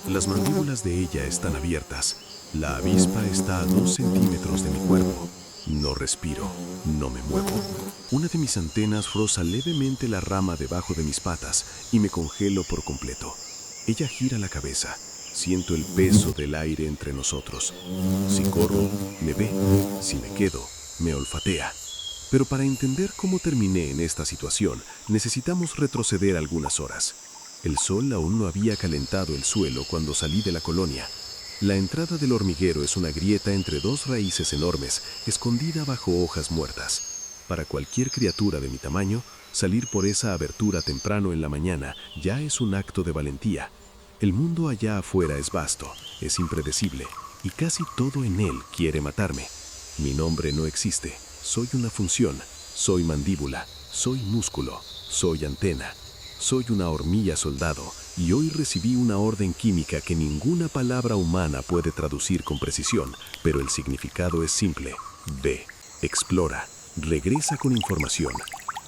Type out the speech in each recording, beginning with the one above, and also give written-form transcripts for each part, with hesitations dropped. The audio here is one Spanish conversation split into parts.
Las mandíbulas de ella están abiertas. La avispa está a 2 centímetros de mi cuerpo. No respiro, no me muevo. Una de mis antenas roza levemente la rama debajo de mis patas y me congelo por completo. Ella gira la cabeza. Siento el peso del aire entre nosotros. Si corro, me ve. Si me quedo, me olfatea. Pero para entender cómo terminé en esta situación, necesitamos retroceder algunas horas. El sol aún no había calentado el suelo cuando salí de la colonia. La entrada del hormiguero es una grieta entre 2 raíces enormes, escondida bajo hojas muertas. Para cualquier criatura de mi tamaño, salir por esa abertura temprano en la mañana ya es un acto de valentía. El mundo allá afuera es vasto, es impredecible, y casi todo en él quiere matarme. Mi nombre no existe, soy una función, soy mandíbula, soy músculo, soy antena. Soy una hormiga soldado y hoy recibí una orden química que ninguna palabra humana puede traducir con precisión, pero el significado es simple. Ve, explora, regresa con información.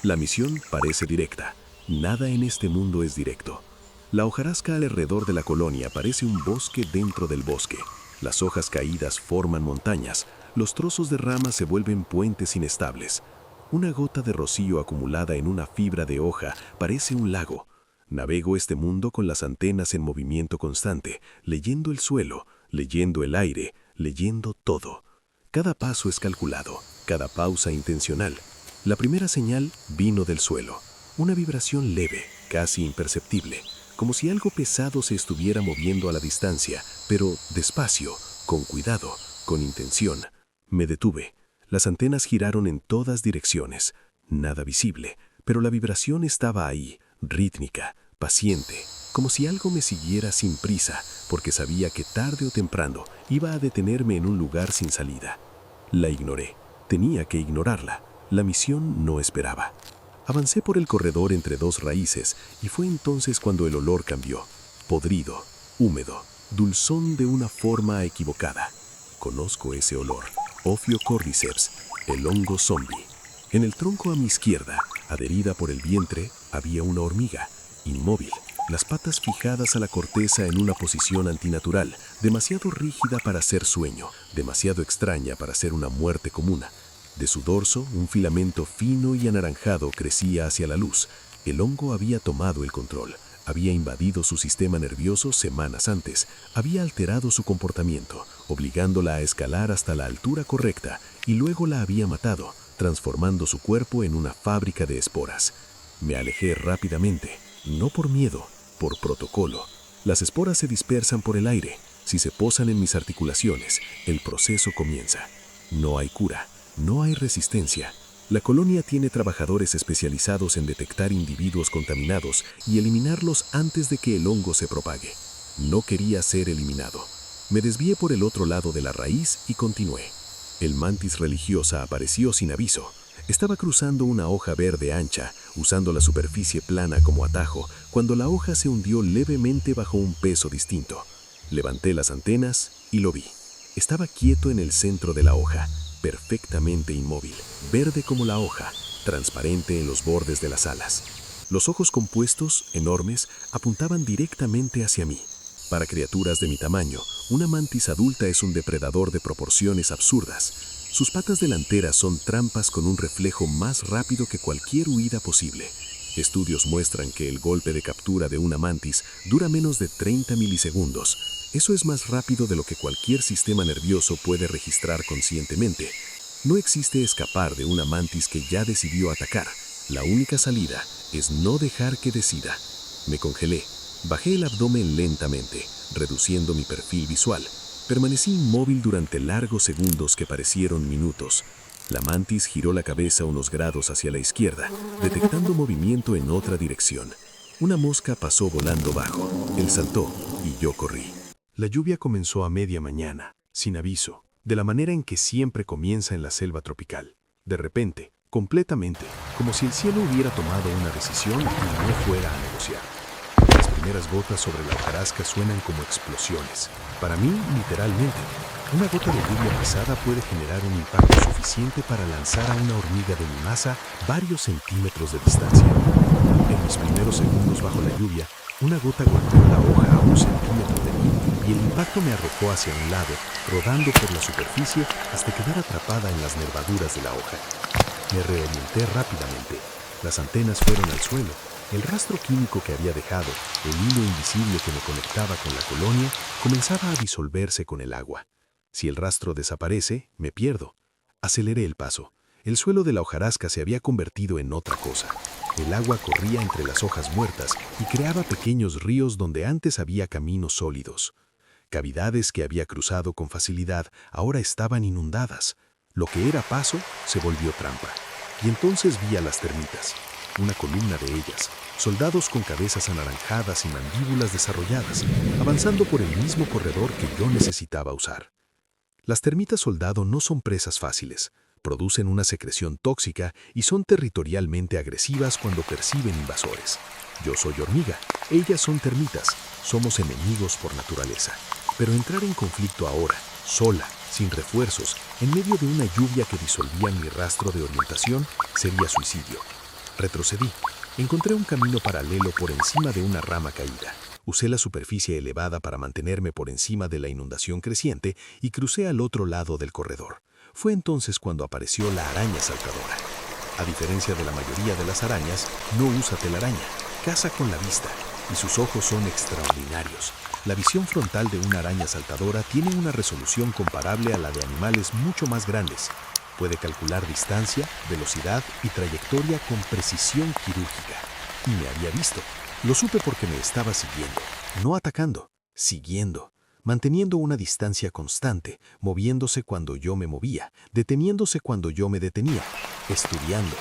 La misión parece directa. Nada en este mundo es directo. La hojarasca alrededor de la colonia parece un bosque dentro del bosque. Las hojas caídas forman montañas, los trozos de ramas se vuelven puentes inestables. Una gota de rocío acumulada en una fibra de hoja parece un lago. Navego este mundo con las antenas en movimiento constante, leyendo el suelo, leyendo el aire, leyendo todo. Cada paso es calculado, cada pausa intencional. La primera señal vino del suelo, una vibración leve, casi imperceptible, como si algo pesado se estuviera moviendo a la distancia, pero despacio, con cuidado, con intención. Me detuve. Las antenas giraron en todas direcciones, nada visible, pero la vibración estaba ahí, rítmica, paciente, como si algo me siguiera sin prisa, porque sabía que tarde o temprano iba a detenerme en un lugar sin salida. La ignoré, tenía que ignorarla, la misión no esperaba. Avancé por el corredor entre 2 raíces y fue entonces cuando el olor cambió, podrido, húmedo, dulzón de una forma equivocada. Conozco ese olor. Ophiocordyceps, el hongo zombie. En el tronco a mi izquierda, adherida por el vientre, había una hormiga, inmóvil, las patas fijadas a la corteza en una posición antinatural, demasiado rígida para ser sueño, demasiado extraña para ser una muerte común. De su dorso, un filamento fino y anaranjado crecía hacia la luz. El hongo había tomado el control. Había invadido su sistema nervioso semanas antes, había alterado su comportamiento, obligándola a escalar hasta la altura correcta, y luego la había matado, transformando su cuerpo en una fábrica de esporas. Me alejé rápidamente, no por miedo, por protocolo. Las esporas se dispersan por el aire. Si se posan en mis articulaciones, el proceso comienza. No hay cura, no hay resistencia. La colonia tiene trabajadores especializados en detectar individuos contaminados y eliminarlos antes de que el hongo se propague. No quería ser eliminado. Me desvié por el otro lado de la raíz y continué. El mantis religiosa apareció sin aviso. Estaba cruzando una hoja verde ancha, usando la superficie plana como atajo, cuando la hoja se hundió levemente bajo un peso distinto. Levanté las antenas y lo vi. Estaba quieto en el centro de la hoja, perfectamente inmóvil, verde como la hoja, transparente en los bordes de las alas. Los ojos compuestos, enormes, apuntaban directamente hacia mí. Para criaturas de mi tamaño, una mantis adulta es un depredador de proporciones absurdas. Sus patas delanteras son trampas con un reflejo más rápido que cualquier huida posible. Estudios muestran que el golpe de captura de una mantis dura menos de 30 milisegundos. Eso es más rápido de lo que cualquier sistema nervioso puede registrar conscientemente. No existe escapar de una mantis que ya decidió atacar. La única salida es no dejar que decida. Me congelé. Bajé el abdomen lentamente, reduciendo mi perfil visual. Permanecí inmóvil durante largos segundos que parecieron minutos. La mantis giró la cabeza unos grados hacia la izquierda, detectando movimiento en otra dirección. Una mosca pasó volando bajo. Él saltó y yo corrí. La lluvia comenzó a media mañana, sin aviso, de la manera en que siempre comienza en la selva tropical. De repente, completamente, como si el cielo hubiera tomado una decisión y no fuera a negociar. Las primeras gotas sobre la hojarasca suenan como explosiones. Para mí, literalmente, una gota de lluvia pesada puede generar un impacto suficiente para lanzar a una hormiga de mi masa varios centímetros de distancia. En mis primeros segundos bajo la lluvia, una gota golpeó la hoja a 1 centímetro de mí impacto me arrojó hacia un lado, rodando por la superficie hasta quedar atrapada en las nervaduras de la hoja. Me reorienté rápidamente. Las antenas fueron al suelo. El rastro químico que había dejado, el hilo invisible que me conectaba con la colonia, comenzaba a disolverse con el agua. Si el rastro desaparece, me pierdo. Aceleré el paso. El suelo de la hojarasca se había convertido en otra cosa. El agua corría entre las hojas muertas y creaba pequeños ríos donde antes había caminos sólidos. Cavidades que había cruzado con facilidad ahora estaban inundadas. Lo que era paso se volvió trampa. Y entonces vi a las termitas, una columna de ellas, soldados con cabezas anaranjadas y mandíbulas desarrolladas, avanzando por el mismo corredor que yo necesitaba usar. Las termitas soldado no son presas fáciles. Producen una secreción tóxica y son territorialmente agresivas cuando perciben invasores. Yo soy hormiga, ellas son termitas, somos enemigos por naturaleza. Pero entrar en conflicto ahora, sola, sin refuerzos, en medio de una lluvia que disolvía mi rastro de orientación, sería suicidio. Retrocedí. Encontré un camino paralelo por encima de una rama caída. Usé la superficie elevada para mantenerme por encima de la inundación creciente y crucé al otro lado del corredor. Fue entonces cuando apareció la araña saltadora. A diferencia de la mayoría de las arañas, no usa telaraña, caza con la vista, y sus ojos son extraordinarios. La visión frontal de una araña saltadora tiene una resolución comparable a la de animales mucho más grandes. Puede calcular distancia, velocidad y trayectoria con precisión quirúrgica. Y me había visto. Lo supe porque me estaba siguiendo, no atacando, siguiendo. Manteniendo una distancia constante, moviéndose cuando yo me movía, deteniéndose cuando yo me detenía, estudiando.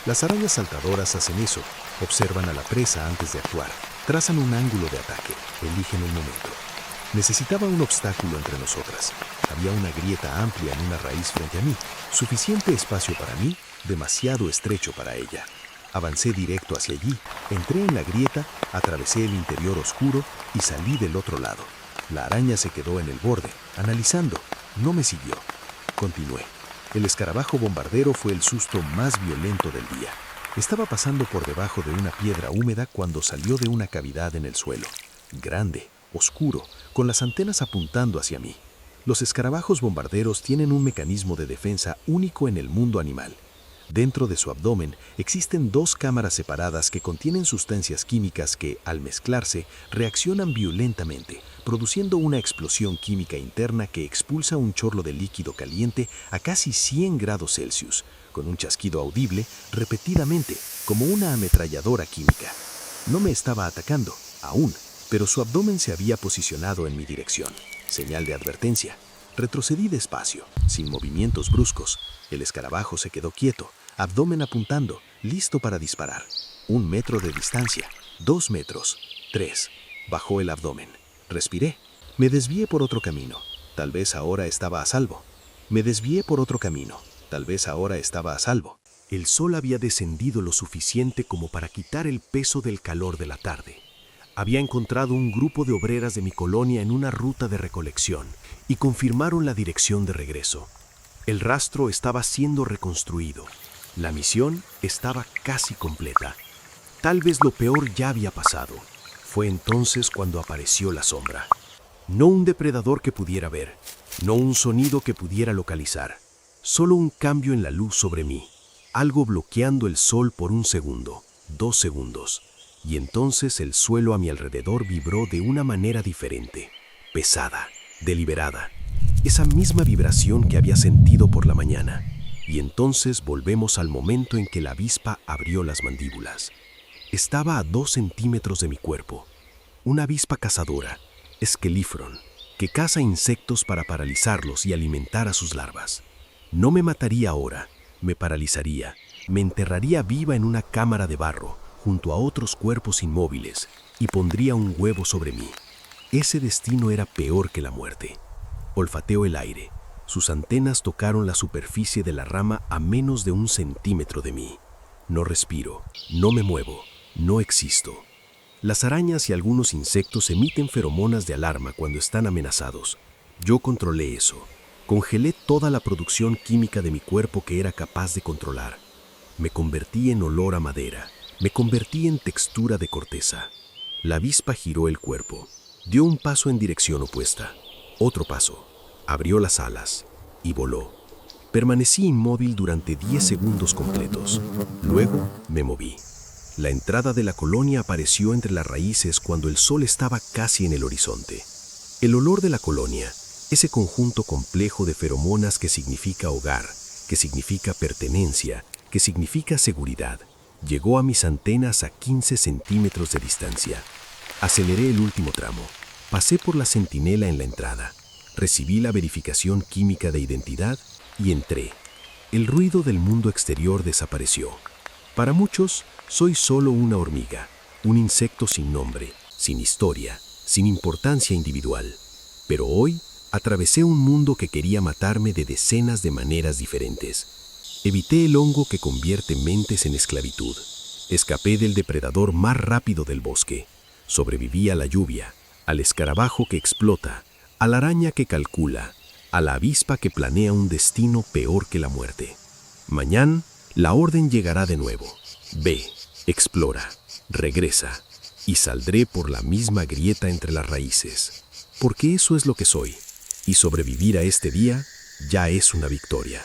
Las arañas saltadoras hacen eso, observan a la presa antes de actuar, trazan un ángulo de ataque, eligen el momento. Necesitaba un obstáculo entre nosotras. Había una grieta amplia en una raíz frente a mí, suficiente espacio para mí, demasiado estrecho para ella. Avancé directo hacia allí, entré en la grieta, atravesé el interior oscuro y salí del otro lado. La araña se quedó en el borde, analizando. No me siguió. Continué. El escarabajo bombardero fue el susto más violento del día. Estaba pasando por debajo de una piedra húmeda cuando salió de una cavidad en el suelo. Grande, oscuro, con las antenas apuntando hacia mí. Los escarabajos bombarderos tienen un mecanismo de defensa único en el mundo animal. Dentro de su abdomen existen dos cámaras separadas que contienen sustancias químicas que, al mezclarse, reaccionan violentamente, produciendo una explosión química interna que expulsa un chorro de líquido caliente a casi 100 grados Celsius, con un chasquido audible repetidamente, como una ametralladora química. No me estaba atacando, aún, pero su abdomen se había posicionado en mi dirección. Señal de advertencia. Retrocedí despacio, sin movimientos bruscos. El escarabajo se quedó quieto, abdomen apuntando, listo para disparar. 1 metro de distancia, 2 metros, 3. Bajó el abdomen. Respiré. Me desvié por otro camino. Tal vez ahora estaba a salvo. Me desvié por otro camino. Tal vez ahora estaba a salvo. El sol había descendido lo suficiente como para quitar el peso del calor de la tarde. Había encontrado un grupo de obreras de mi colonia en una ruta de recolección y confirmaron la dirección de regreso. El rastro estaba siendo reconstruido. La misión estaba casi completa. Tal vez lo peor ya había pasado. Fue entonces cuando apareció la sombra. No un depredador que pudiera ver, no un sonido que pudiera localizar, solo un cambio en la luz sobre mí, algo bloqueando el sol por 1 segundo, 2 segundos. Y entonces el suelo a mi alrededor vibró de una manera diferente, pesada, deliberada. Esa misma vibración que había sentido por la mañana. Y entonces volvemos al momento en que la avispa abrió las mandíbulas. Estaba a 2 centímetros de mi cuerpo. Una avispa cazadora, Esquelifron, que caza insectos para paralizarlos y alimentar a sus larvas. No me mataría ahora, me paralizaría, me enterraría viva en una cámara de barro, junto a otros cuerpos inmóviles, y pondría un huevo sobre mí. Ese destino era peor que la muerte. Olfateo el aire. Sus antenas tocaron la superficie de la rama a menos de 1 centímetro de mí. No respiro, no me muevo, no existo. Las arañas y algunos insectos emiten feromonas de alarma cuando están amenazados. Yo controlé eso. Congelé toda la producción química de mi cuerpo que era capaz de controlar. Me convertí en olor a madera. Me convertí en textura de corteza. La avispa giró el cuerpo. Dio un paso en dirección opuesta. Otro paso. Abrió las alas y voló. Permanecí inmóvil durante 10 segundos completos. Luego me moví. La entrada de la colonia apareció entre las raíces cuando el sol estaba casi en el horizonte. El olor de la colonia, ese conjunto complejo de feromonas que significa hogar, que significa pertenencia, que significa seguridad, llegó a mis antenas a 15 centímetros de distancia. Aceleré el último tramo. Pasé por la centinela en la entrada. Recibí la verificación química de identidad y entré. El ruido del mundo exterior desapareció. Para muchos, soy solo una hormiga, un insecto sin nombre, sin historia, sin importancia individual. Pero hoy atravesé un mundo que quería matarme de decenas de maneras diferentes. Evité el hongo que convierte mentes en esclavitud. Escapé del depredador más rápido del bosque. Sobreviví a la lluvia, al escarabajo que explota, a la araña que calcula, a la avispa que planea un destino peor que la muerte. Mañana, la orden llegará de nuevo. Ve, explora, regresa, y saldré por la misma grieta entre las raíces. Porque eso es lo que soy, y sobrevivir a este día ya es una victoria.